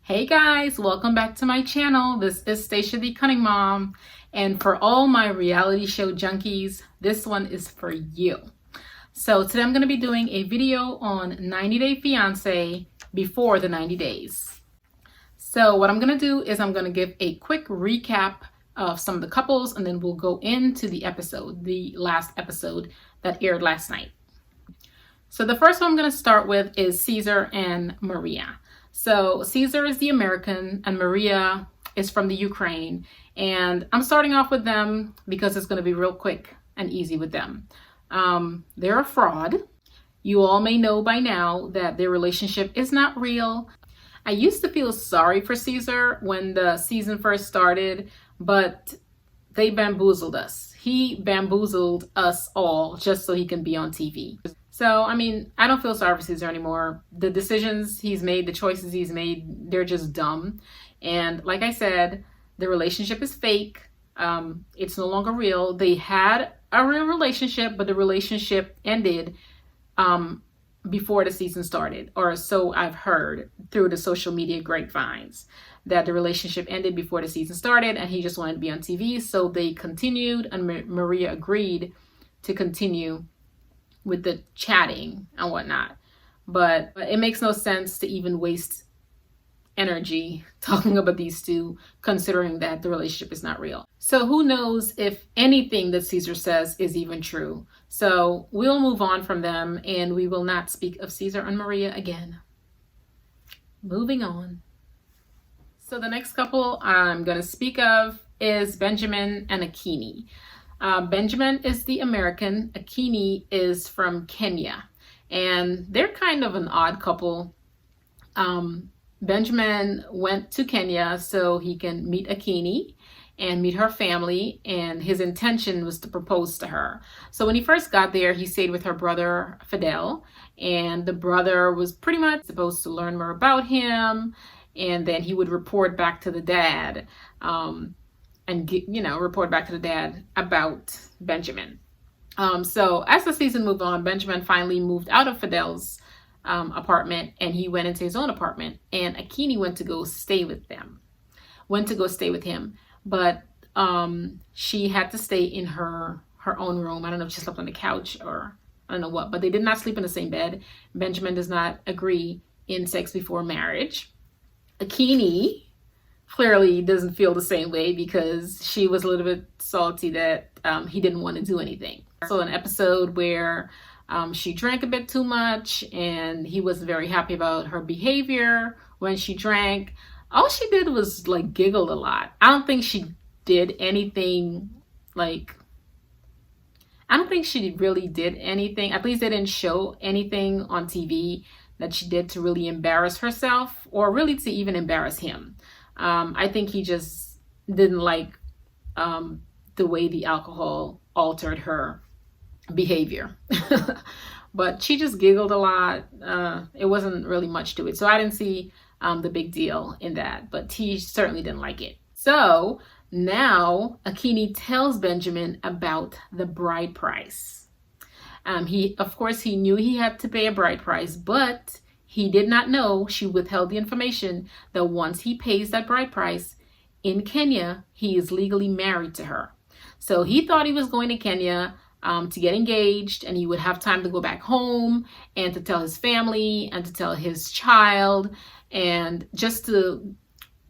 Hey guys, welcome back to my channel. This is Stacia the Cunning Mom, and for all my reality show junkies, this one is for you. So today I'm going to be doing a video on 90 Day Fiance before the 90 days. So what I'm going to do is I'm going to give a quick recap of some of the couples, and then we'll go into the episode, the last episode that aired last night. So the first one I'm going to start with is Caesar and Maria. So Caesar is the American and Maria is from the Ukraine. And I'm starting off with them because it's going to be real quick and easy with them. They're a fraud. You all may know by now that their relationship is not real. I used to feel sorry for Caesar when the season first started, but they bamboozled us. He bamboozled us all just so he can be on TV. So, I mean, I don't feel sorry for Caesar anymore. The decisions he's made, the choices he's made, they're just dumb. And like I said, the relationship is fake. It's no longer real. They had a real relationship, but the relationship ended before the season started. Or so I've heard through the social media grapevines, that the relationship ended before the season started and he just wanted to be on TV. So they continued, and Maria agreed to continue with the chatting and whatnot. But it makes no sense to even waste energy talking about these two, considering that the relationship is not real. So who knows if anything that Caesar says is even true. So we'll move on from them and we will not speak of Caesar and Maria again. Moving on. So the next couple I'm going to speak of is Benjamin and Akinyi. Benjamin is the American. Akinyi is from Kenya. And they're kind of an odd couple. Benjamin went to Kenya so he can meet Akinyi and meet her family. And his intention was to propose to her. So when he first got there, he stayed with her brother, Fidel. And the brother was pretty much supposed to learn more about him. And then he would report back to the dad. Report back to the dad about Benjamin. So as the season moved on, Benjamin finally moved out of Fidel's apartment and he went into his own apartment, and Akinyi went to go stay with him. But she had to stay in her own room. I don't know if she slept on the couch or I don't know what, but they did not sleep in the same bed. Benjamin does not agree in sex before marriage. Akinyi clearly doesn't feel the same way because she was a little bit salty that he didn't want to do anything. So an episode where she drank a bit too much and he wasn't very happy about her behavior when she drank. All she did was like giggled a lot. I don't think she did anything I don't think she really did anything. At least they didn't show anything on TV that she did to really embarrass herself or really to even embarrass him. I think he just didn't like the way the alcohol altered her behavior. But she just giggled a lot. It wasn't really much to it. So I didn't see the big deal in that. But he certainly didn't like it. So now Akinyi tells Benjamin about the bride price. He knew he had to pay a bride price, but he did not know she withheld the information that once he pays that bride price in Kenya, he is legally married to her. So he thought he was going to Kenya to get engaged, and he would have time to go back home and to tell his family and to tell his child, and just to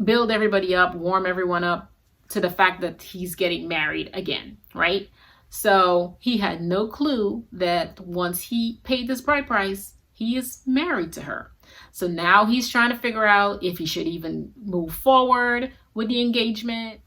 build everybody up, warm everyone up to the fact that he's getting married again, right? So he had no clue that once he paid this bride price, he is married to her. So now he's trying to figure out if he should even move forward with the engagement.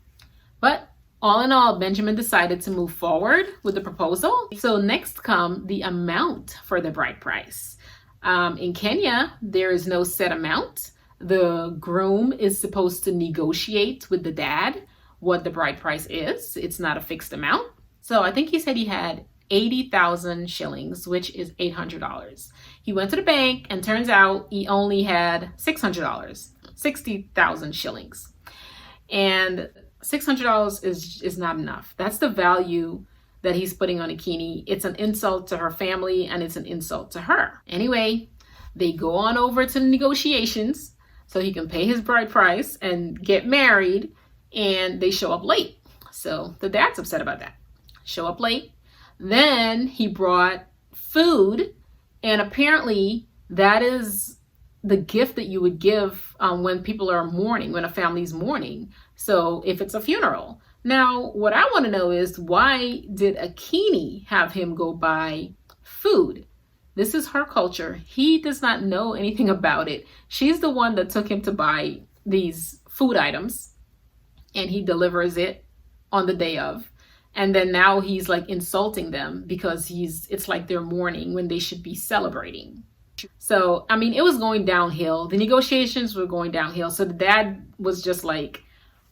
But all in all, Benjamin decided to move forward with the proposal. So next come the amount for the bride price. In Kenya, there is no set amount. The groom is supposed to negotiate with the dad what the bride price is. It's not a fixed amount. So I think he said he had 80,000 shillings, which is $800. He went to the bank and turns out he only had $600, 60,000 shillings. And $600 is not enough. That's the value that he's putting on Akinyi. It's an insult to her family and it's an insult to her. Anyway, they go on over to the negotiations. so he can pay his bride price and get married, and they show up late. So the dad's upset about that. Show up late. Then he brought food, and apparently that is the gift that you would give when people are mourning, when a family's mourning. So if it's a funeral. Now, what I want to know is, why did Akinyi have him go buy food? This is her culture. He does not know anything about it. She's the one that took him to buy these food items, and he delivers it on the day of. And then now he's like insulting them because it's like they're mourning when they should be celebrating. So, I mean, it was going downhill. The negotiations were going downhill. So the dad was just like,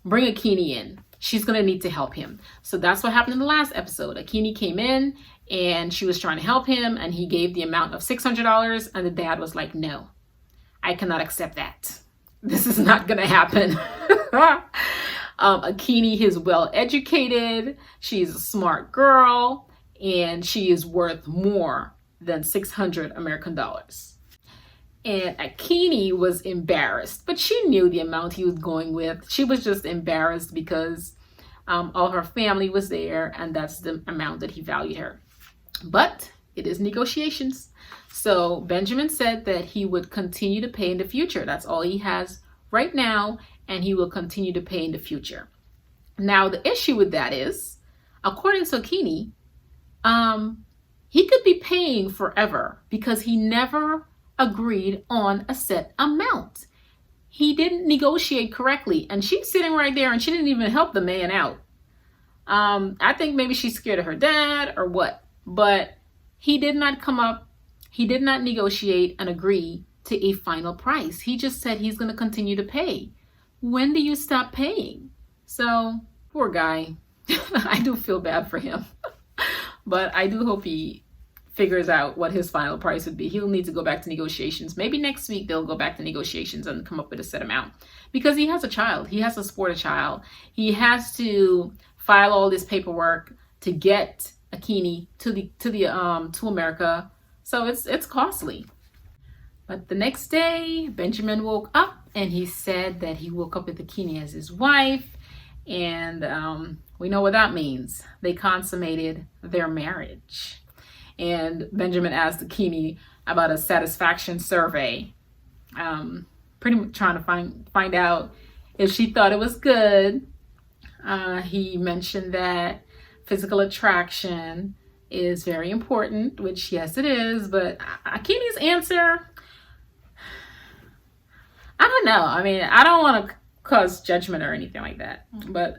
bring Akinyi in. She's going to need to help him. So that's what happened in the last episode. Akinyi came in and she was trying to help him, and he gave the amount of $600, and the dad was like, no, I cannot accept that. This is not going to happen. Akinyi is well educated. She's a smart girl, and she is worth more than 600 American dollars. And Akinyi was embarrassed, but she knew the amount he was going with. She was just embarrassed because all her family was there, and that's the amount that he valued her. But it is negotiations. So Benjamin said that he would continue to pay in the future. That's all he has right now, and he will continue to pay in the future. Now, the issue with that is, according to Akinyi, he could be paying forever because he never agreed on a set amount. He didn't negotiate correctly, and she's sitting right there, and she didn't even help the man out. I think maybe she's scared of her dad or what, but he did not negotiate and agree to a final price. He just said he's going to continue to pay. When do you stop paying? So, poor guy. I do feel bad for him, but I do hope he figures out what his final price would be. He'll need to go back to negotiations. Maybe next week they'll go back to negotiations and come up with a set amount, because he has a child. He has to support a child. He has to file all this paperwork to get Akinyi to America. So it's costly. But the next day, Benjamin woke up and he said that he woke up with Akinyi as his wife, and we know what that means. They consummated their marriage. And Benjamin asked Akinyi about a satisfaction survey, pretty much trying to find out if she thought it was good. He mentioned that physical attraction is very important, which yes it is, but Akinyi's answer, I don't know. I mean, I don't want to cause judgment or anything like that, but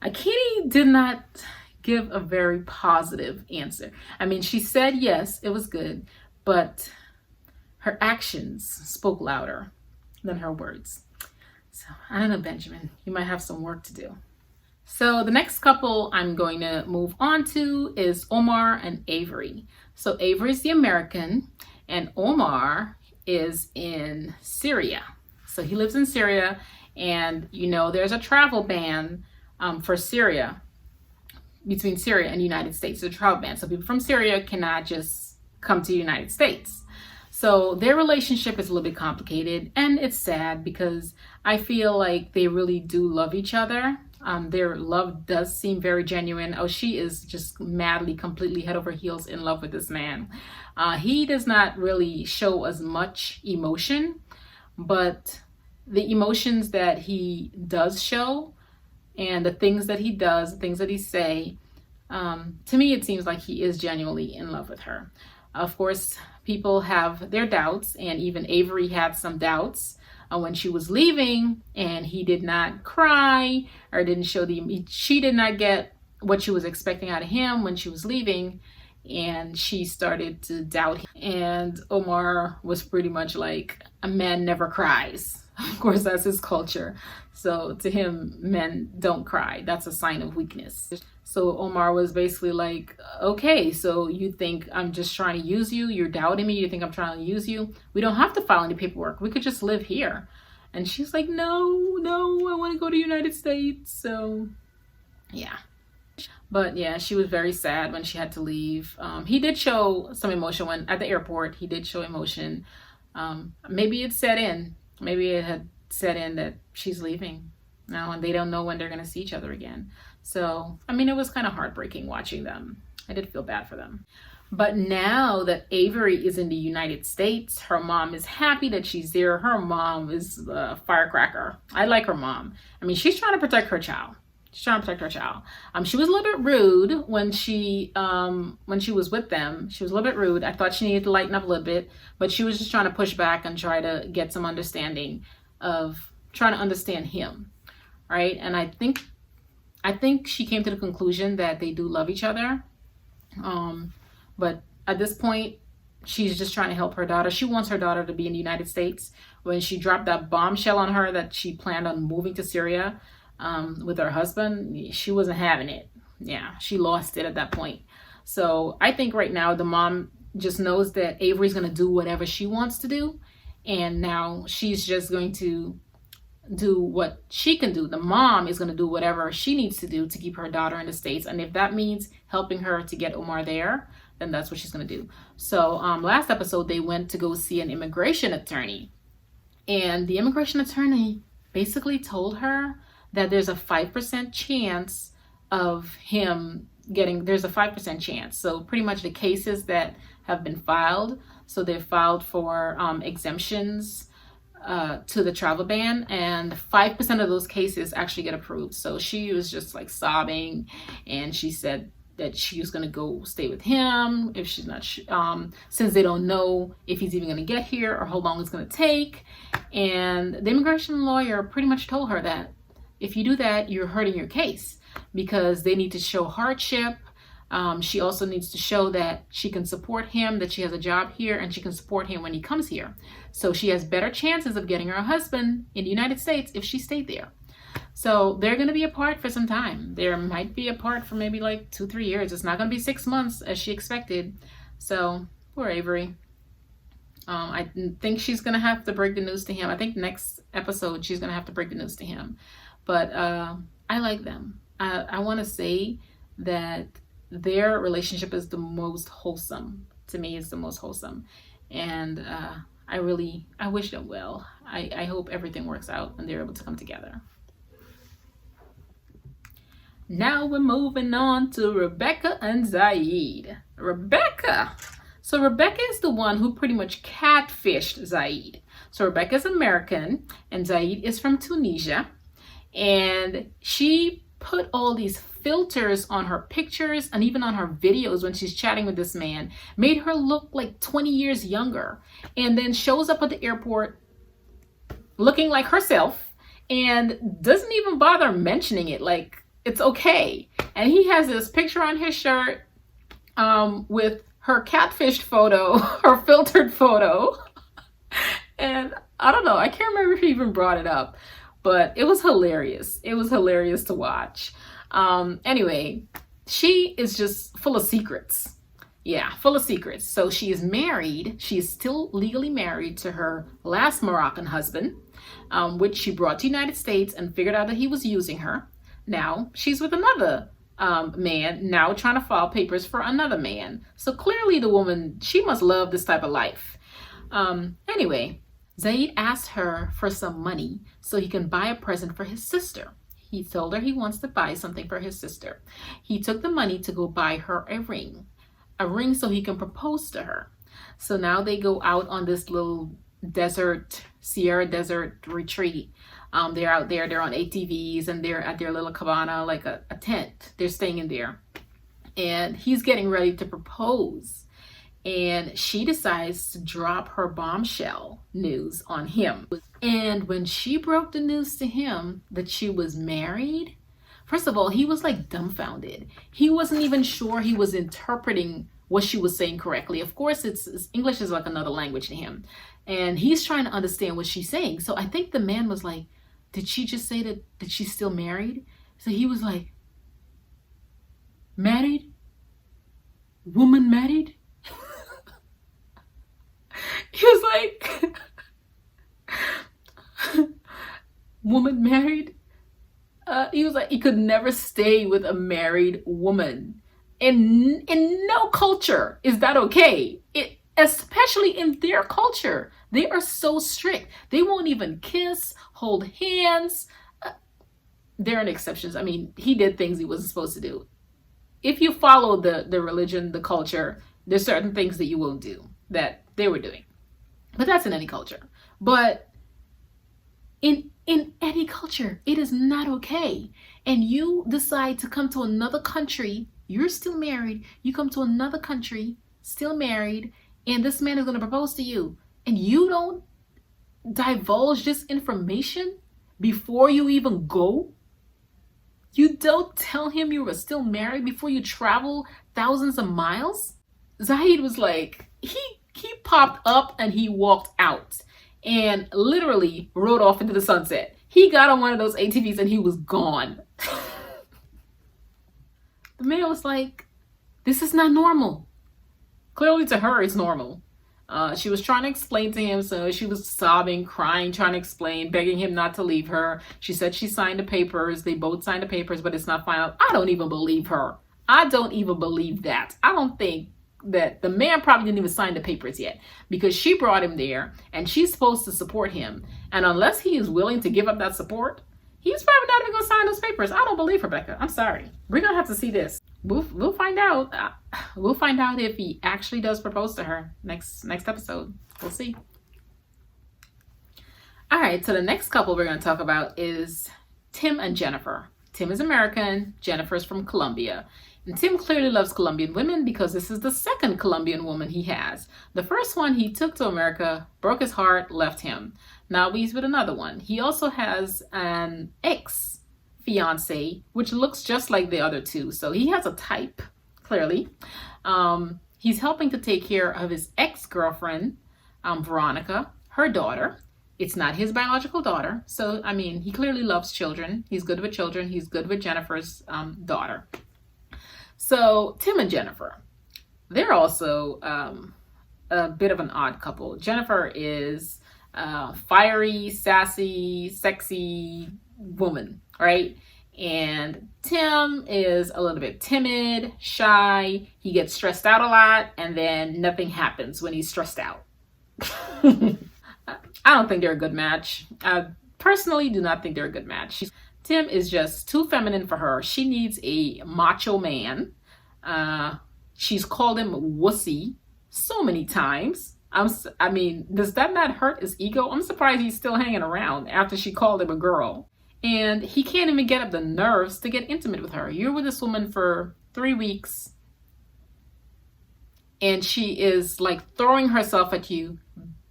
Akinyi did not give a very positive answer. I mean, she said yes, it was good, but her actions spoke louder than her words. So I don't know, Benjamin, you might have some work to do. So the next couple I'm going to move on to is Omar and Avery. So Avery is the American, and Omar is in Syria. So he lives in Syria, and there's a travel ban for Syria, between Syria and the United States. It's a travel ban. So people from Syria cannot just come to the United States. So their relationship is a little bit complicated, and it's sad because I feel like they really do love each other. Their love does seem very genuine. Oh, she is just madly, completely head over heels in love with this man. He does not really show as much emotion, but the emotions that he does show and the things that he does, the things that he say, to me, it seems like he is genuinely in love with her. Of course, people have their doubts, and even Avery had some doubts when she was leaving, and he did not cry or she did not get what she was expecting out of him when she was leaving, and she started to doubt him. And Omar was pretty much like, a man never cries. Of course, that's his culture. So to him, men don't cry. That's a sign of weakness. So Omar was basically like, okay, so you think I'm just trying to use you? You're doubting me? You think I'm trying to use you? We don't have to file any paperwork. We could just live here. And she's like, no, I want to go to the United States. So yeah. But yeah, she was very sad when she had to leave. He did show some emotion when at the airport. He did show emotion. Maybe it set in. Maybe it had set in that she's leaving now and they don't know when they're going to see each other again. So, I mean, it was kind of heartbreaking watching them. I did feel bad for them. But now that Avery is in the United States, her mom is happy that she's there. Her mom is a firecracker. I like her mom. I mean, she's trying to protect her child. She's trying to protect her child. She was a little bit rude when she was with them. She was a little bit rude. I thought she needed to lighten up a little bit, but she was just trying to push back and try to get some understanding of trying to understand him, right? And I think she came to the conclusion that they do love each other. But at this point, she's just trying to help her daughter. She wants her daughter to be in the United States. When she dropped that bombshell on her that she planned on moving to Syria with her husband, she wasn't having it. Yeah, she lost it at that point. So I think right now the mom just knows that Avery's going to do whatever she wants to do. And now she's just going to do what she can do. The mom is going to do whatever she needs to do to keep her daughter in the States. And if that means helping her to get Omar there, then that's what she's going to do. So last episode, they went to go see an immigration attorney. And the immigration attorney basically told her that there's a 5% chance of him there's a 5% chance. So pretty much the cases that have been filed, so they've filed for exemptions to the travel ban, and 5% of those cases actually get approved. So she was just like sobbing, and she said that she was going to go stay with him if she's not since they don't know if he's even going to get here or how long it's going to take. And the immigration lawyer pretty much told her that if you do that, you're hurting your case, because they need to show hardship. She also needs to show that she can support him, that she has a job here, and she can support him when he comes here. So she has better chances of getting her husband in the United States if she stayed there. So they're going to be apart for some time. They might be apart for maybe like 2-3 years. It's not going to be 6 months as she expected. So poor Avery. I think she's going to have to break the news to him. I think next episode she's going to have to break the news to him. But I like them. I want to say that their relationship is the most wholesome. To me, it's the most wholesome. And I wish them well. I hope everything works out and they're able to come together. Now we're moving on to Rebecca and Zied. Rebecca is the one who pretty much catfished Zied. So Rebecca is American and Zied is from Tunisia. And she put all these filters on her pictures and even on her videos when she's chatting with this man, made her look like 20 years younger, and then shows up at the airport looking like herself and doesn't even bother mentioning it. Like, it's okay. And he has this picture on his shirt with her catfished photo, her filtered photo. And I don't know, I can't remember if he even brought it up, but it was hilarious. It was hilarious to watch. Anyway, she is just full of secrets. Yeah, full of secrets. So she is married. She is still legally married to her last Moroccan husband, which she brought to the United States and figured out that he was using her. Now she's with another man, now trying to file papers for another man. So clearly the woman, she must love this type of life. Anyway, Zied asked her for some money so he can buy a present for his sister. He told her he wants to buy something for his sister. He took the money to go buy her a ring so he can propose to her. So now they go out on this little Sierra Desert retreat. They're out there, they're on ATVs, and they're at their little cabana, like a tent. They're staying in there. And he's getting ready to propose. And she decides to drop her bombshell news on him. And when she broke the news to him that she was married, first of all, he was like dumbfounded. He wasn't even sure he was interpreting what she was saying correctly. Of course, it's English is like another language to him. And he's trying to understand what she's saying. So I think the man was like, did she just say that she's still married? So he was like, married? Woman married? He was like, woman married? He was like, he could never stay with a married woman. In no culture is that okay. especially in their culture. They are so strict. They won't even kiss, hold hands. There are exceptions. I mean, he did things he wasn't supposed to do. If you follow the religion, the culture, there's certain things that you won't do that they were doing. But that's in any culture. But in any culture, it is not okay. And you decide to come to another country, you're still married, you come to another country, still married, and this man is going to propose to you, and you don't divulge this information before you even go? You don't tell him you were still married before you travel thousands of miles? Zied was like, he popped up and he walked out and literally rode off into the sunset. He got on one of those ATVs and he was gone. The man was like, this is not normal. Clearly to her, it's normal. She was trying to explain to him, so she was sobbing, crying, trying to explain, begging him not to leave her. She said she signed the papers. They both signed the papers, but it's not final. I don't even believe her. I don't even believe that. I don't think that the man probably didn't even sign the papers yet, because she brought him there and she's supposed to support him. And unless he is willing to give up that support, he's probably not even going to sign those papers. I don't believe her, Becca. I'm sorry. We're going to have to see this. We'll find out. We'll find out if he actually does propose to her next episode. We'll see. All right. So the next couple we're going to talk about is Tim and Jennifer. Tim is American. Jennifer is from Colombia. And Tim clearly loves Colombian women because this is the second Colombian woman he has. The first one he took to America, broke his heart, left him. Now he's with another one. He also has an ex-fiance, which looks just like the other two. So he has a type, clearly. He's helping to take care of his ex-girlfriend, Veronica, her daughter. It's not his biological daughter. So, I mean, he clearly loves children. He's good with children. He's good with Jennifer's daughter. So Tim and Jennifer, they're also a bit of an odd couple. Jennifer is a fiery, sassy, sexy woman, right? And Tim is a little bit timid, shy. He gets stressed out a lot, and then nothing happens when he's stressed out. I don't think they're a good match. I personally do not think they're a good match. Tim is just too feminine for her. She needs a macho man. She's called him wussy so many times. I mean, does that not hurt his ego? I'm surprised he's still hanging around after she called him a girl. And he can't even get up the nerves to get intimate with her. You're with this woman for 3 weeks, and she is like throwing herself at you,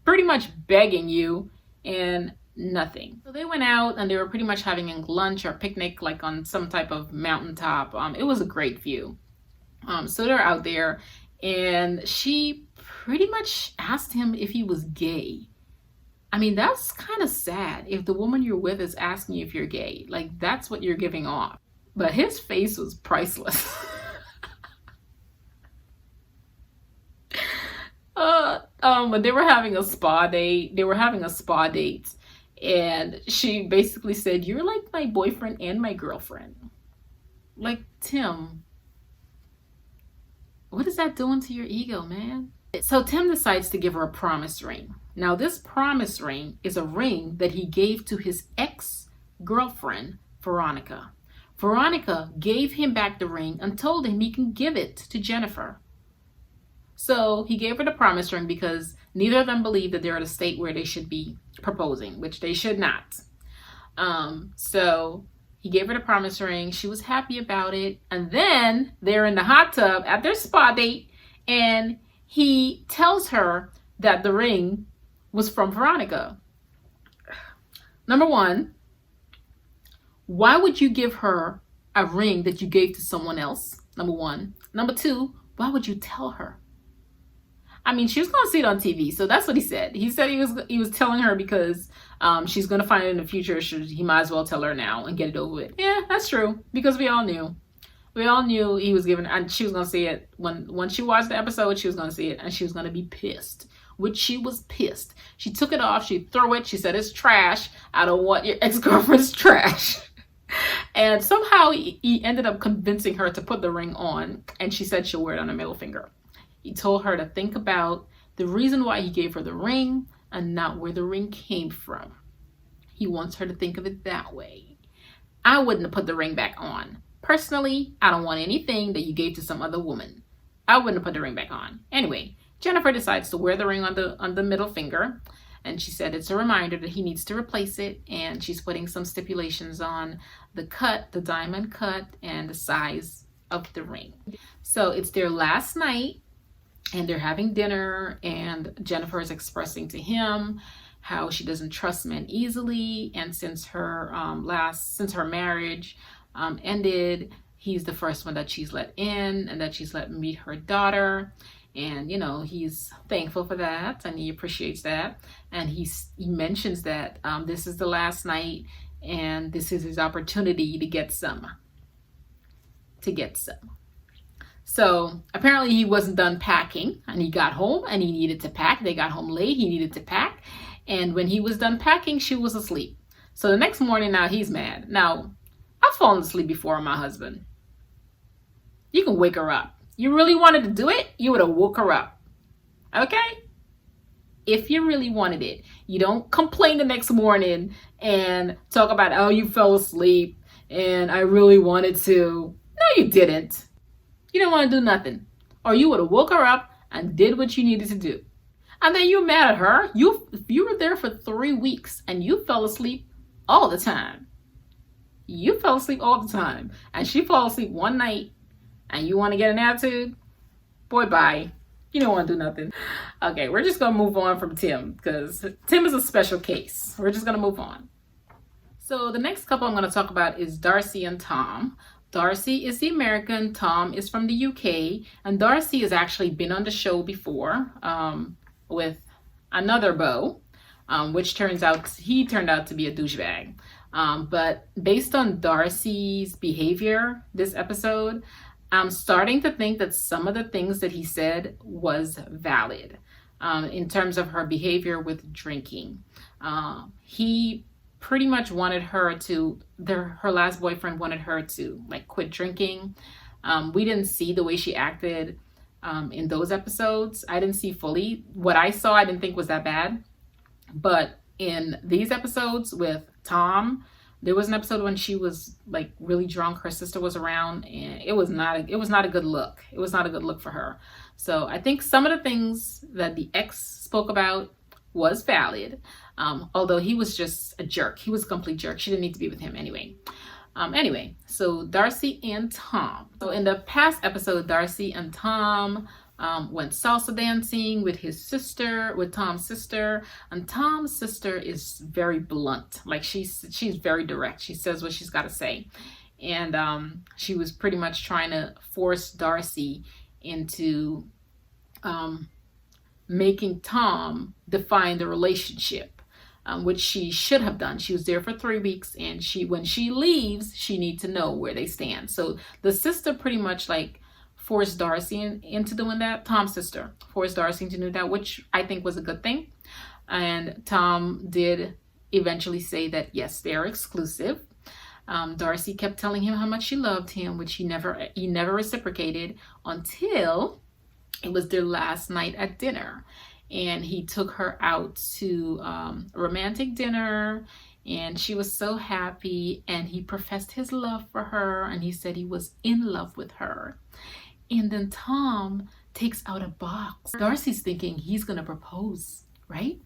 pretty much begging you, and nothing. So they went out and they were pretty much having a lunch or picnic, like on some type of mountaintop. It was a great view. So they're out there, and she pretty much asked him if he was gay. I mean, that's kind of sad if the woman you're with is asking you if you're gay. Like, that's what you're giving off. But his face was priceless. But they were having a spa date. And she basically said, "You're like my boyfriend and my girlfriend." Like, Tim, what is that doing to your ego, man? So Tim decides to give her a promise ring. Now, this promise ring is a ring that he gave to his ex-girlfriend, Veronica. Veronica gave him back the ring and told him he can give it to Jennifer. So he gave her the promise ring because neither of them believe that they're at a state where they should be proposing, which they should not. So he gave her the promise ring. She was happy about it. And then they're in the hot tub at their spa date, and he tells her that the ring was from Veronica. Number one, why would you give her a ring that you gave to someone else? Number one. Number two, why would you tell her? I mean, she was going to see it on TV, so that's what he said. He said he was telling her because she's going to find it in the future. He might as well tell her now and get it over with. Yeah, that's true, because we all knew. We all knew he was giving, and she was going to see it. When she watched the episode, she was going to see it, and she was going to be pissed, which she was pissed. She took it off. She threw it. She said, "It's trash. I don't want your ex-girlfriend's trash." And somehow he ended up convincing her to put the ring on, and she said she'll wear it on her middle finger. He told her to think about the reason why he gave her the ring and not where the ring came from. He wants her to think of it that way. I wouldn't have put the ring back on. Personally, I don't want anything that you gave to some other woman. I wouldn't have put the ring back on. Anyway, Jennifer decides to wear the ring on the middle finger, and she said it's a reminder that he needs to replace it, and she's putting some stipulations on the cut, the diamond cut, and the size of the ring. So it's their last night, and they're having dinner, and Jennifer is expressing to him how she doesn't trust men easily, and since her marriage ended, he's the first one that she's let in and that she's let meet her daughter. And he's thankful for that, and he appreciates that, and he mentions that this is the last night and this is his opportunity to get some. So apparently he wasn't done packing, and he got home and he needed to pack. They got home late, he needed to pack, and when he was done packing, she was asleep. So the next morning, now he's mad. Now, I've fallen asleep before on my husband. You can wake her up. You really wanted to do it, you would have woke her up. Okay? If you really wanted it. You don't complain the next morning and talk about, oh, you fell asleep and I really wanted to. No, you didn't. You didn't want to do nothing. Or you would have woke her up and did what you needed to do. And then you're mad at her. You were there for 3 weeks and you fell asleep all the time. You fell asleep all the time. And she fell asleep one night and you want to get an attitude? Boy, bye. You don't want to do nothing. Okay, we're just going to move on from Tim because Tim is a special case. We're just going to move on. So the next couple I'm going to talk about is Darcy and Tom. Darcy is the American, Tom is from the UK, and Darcy has actually been on the show before with another beau, which he turned out to be a douchebag. But based on Darcy's behavior this episode, I'm starting to think that some of the things that he said was valid in terms of her behavior with drinking. He pretty much wanted her to, her last boyfriend wanted her to quit drinking. We didn't see the way she acted in those episodes. I didn't see fully. What I saw, I didn't think was that bad. But in these episodes with Tom, there was an episode when she was really drunk. Her sister was around, and it was not a good look. It was not a good look for her. So I think some of the things that the ex spoke about was valid. Although he was just a jerk. He was a complete jerk. She didn't need to be with him anyway. So Darcy and Tom. So in the past episode, Darcy and Tom went salsa dancing with Tom's sister, and Tom's sister is very blunt. She's very direct. She says what she's got to say, and she was pretty much trying to force Darcy into making Tom define the relationship, which she should have done. She was there for 3 weeks, and when she leaves, she needs to know where they stand. So the sister pretty much forced Darcy into doing that. Tom's sister forced Darcy into doing that, which I think was a good thing. And Tom did eventually say that, yes, they're exclusive. Darcy kept telling him how much she loved him, which he never reciprocated until it was their last night at dinner. And he took her out to a romantic dinner, and she was so happy, and he professed his love for her, and he said he was in love with her. And then Tom takes out a box. Darcy's thinking he's going to propose, right?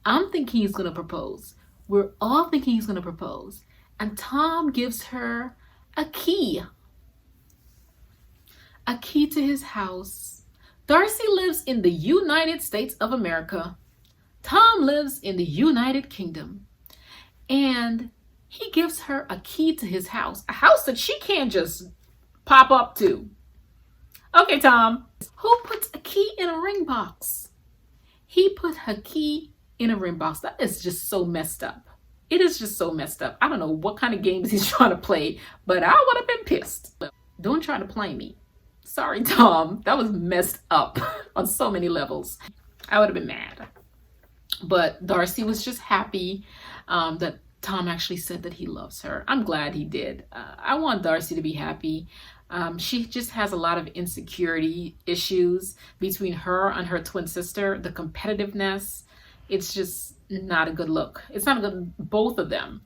I'm thinking he's going to propose. We're all thinking he's going to propose. And Tom gives her a key to his house. Darcy lives in the United States of America. Tom lives in the United Kingdom. And he gives her a key to his house, a house that she can't just pop up to. Okay, Tom, who puts a key in a ring box? He put her key in a ring box. That is just so messed up. It is just so messed up. I don't know what kind of games he's trying to play, but I would have been pissed. Don't try to play me. Sorry, Tom. That was messed up on so many levels. I would have been mad. But Darcy was just happy that Tom actually said that he loves her. I'm glad he did. I want Darcy to be happy. She just has a lot of insecurity issues between her and her twin sister. The competitiveness, it's just not a good look. It's not a good, both of them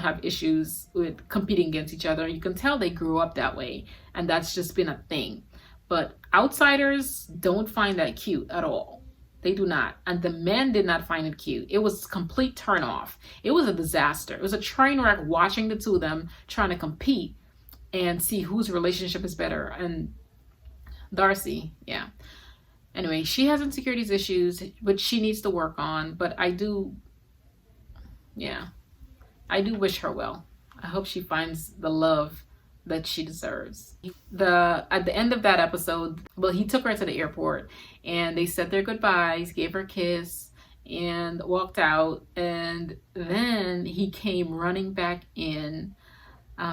have issues with competing against each other. You can tell they grew up that way, and that's just been a thing. But outsiders don't find that cute at all. They do not. And the men did not find it cute. It was complete turn off. It was a disaster. It was a train wreck watching the two of them trying to compete and see whose relationship is better. And Darcy, yeah. Anyway, she has insecurities issues, which she needs to work on. But I do wish her well. I hope she finds the love that she deserves. At the end of that episode, well, he took her to the airport and they said their goodbyes, gave her a kiss, and walked out. And then he came running back in.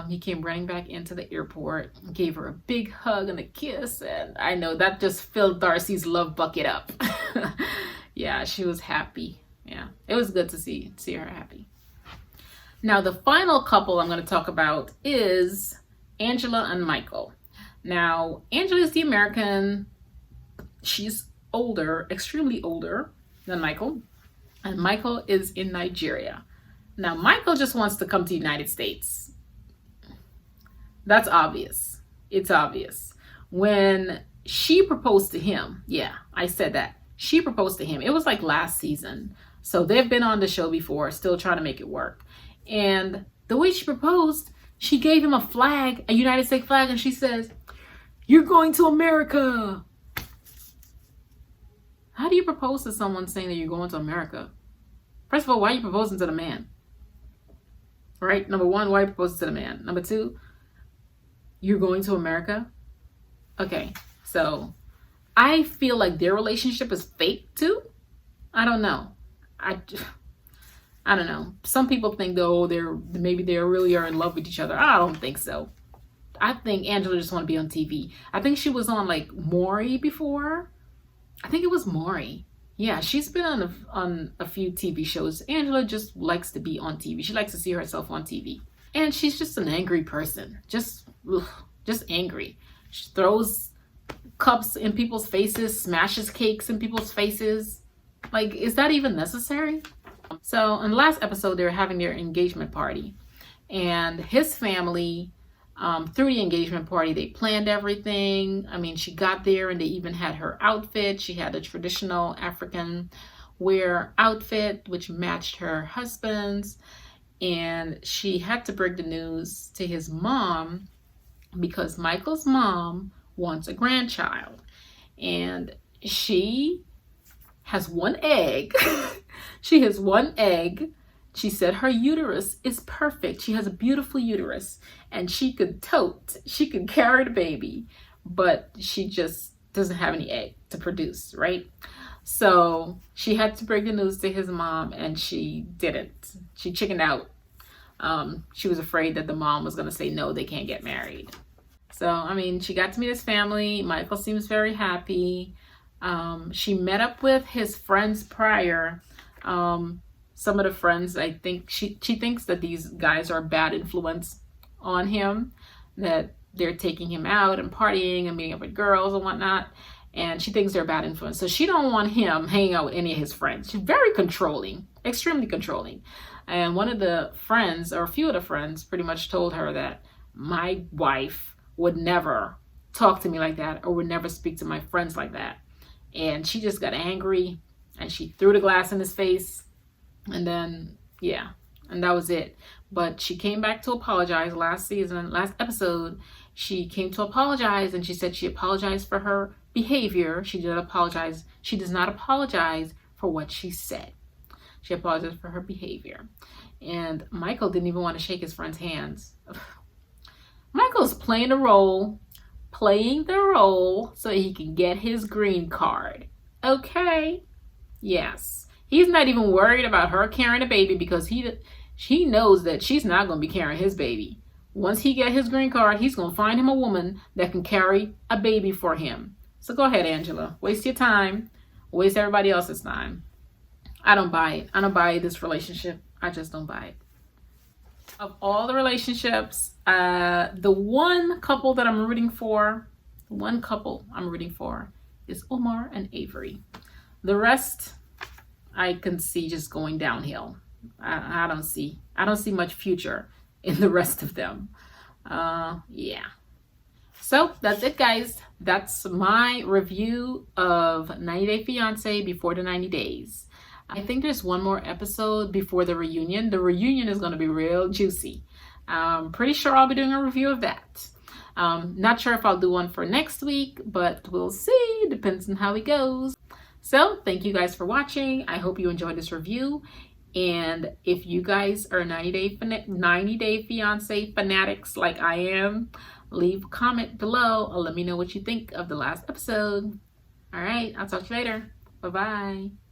He came running back into the airport, gave her a big hug and a kiss, and I know that just filled Darcy's love bucket up. Yeah, she was happy. Yeah, it was good to see her happy. Now, the final couple I'm going to talk about is Angela and Michael. Now, Angela is the American. She's older, extremely older than Michael, and Michael is in Nigeria. Now, Michael just wants to come to the United States. That's obvious. It's obvious. When she proposed to him, yeah, I said that. She proposed to him. It was like last season. So they've been on the show before, still trying to make it work. And the way she proposed, she gave him a flag, a United States flag, and she says, "You're going to America." How do you propose to someone saying that you're going to America? First of all, why are you proposing to the man? Right? Number one, why are you proposing to the man? Number two, you're going to America? Okay, so I feel like their relationship is fake too. I don't know. I don't know. Some people think though they really are in love with each other. I don't think so. I think Angela just want to be on TV. I think she was on like Maury before. I think it was Maury. Yeah, she's been on a few TV shows. Angela just likes to be on TV. She likes to see herself on TV. And she's just an angry person. Just angry. She throws cups in people's faces, smashes cakes in people's faces. Like, is that even necessary? So in the last episode, they were having their engagement party. And his family, through the engagement party, they planned everything. I mean, she got there and they even had her outfit. She had a traditional African wear outfit, which matched her husband's. And she had to break the news to his mom because Michael's mom wants a grandchild. And she has one egg. She has one egg. She said her uterus is perfect. She has a beautiful uterus and she could carry the baby, but she just doesn't have any egg to produce, right? So she had to break the news to his mom and she didn't. She chickened out. She was afraid that the mom was going to say, no, they can't get married. So, I mean, she got to meet his family. Michael seems very happy. She met up with his friends prior. Some of the friends, I think she thinks that these guys are a bad influence on him, that they're taking him out and partying and meeting up with girls and whatnot. And she thinks they're a bad influence. So she don't want him hanging out with any of his friends. She's very controlling, extremely controlling. And one of the friends, or a few of the friends, pretty much told her that my wife would never talk to me like that or would never speak to my friends like that. And she just got angry and she threw the glass in his face. And then, yeah, and that was it. But she came back to apologize last episode. She came to apologize and she said she apologized for her behavior. She did apologize. She does not apologize for what she said. She apologized for her behavior. And Michael didn't even want to shake his friend's hands. Michael's playing the role so he can get his green card. Okay. Yes. He's not even worried about her carrying a baby because he knows that she's not going to be carrying his baby. Once he get his green card, he's going to find him a woman that can carry a baby for him. So go ahead, Angela. Waste your time. Waste everybody else's time. I don't buy it. I don't buy this relationship. I just don't buy it. Of all the relationships The one couple that I'm rooting for, is Omar and Avery. The rest, I can see just going downhill. I don't see much future in the rest of them. Yeah. So that's it, guys. That's my review of 90 Day Fiance before the 90 days. I think there's one more episode before the reunion. The reunion is going to be real juicy. I'm pretty sure I'll be doing a review of that. Not sure if I'll do one for next week, but we'll see. Depends on how it goes. So thank you guys for watching. I hope you enjoyed this review. And if you guys are 90 Day Fiance fanatics like I am, leave a comment below or let me know what you think of the last episode. All right, I'll talk to you later. Bye-bye.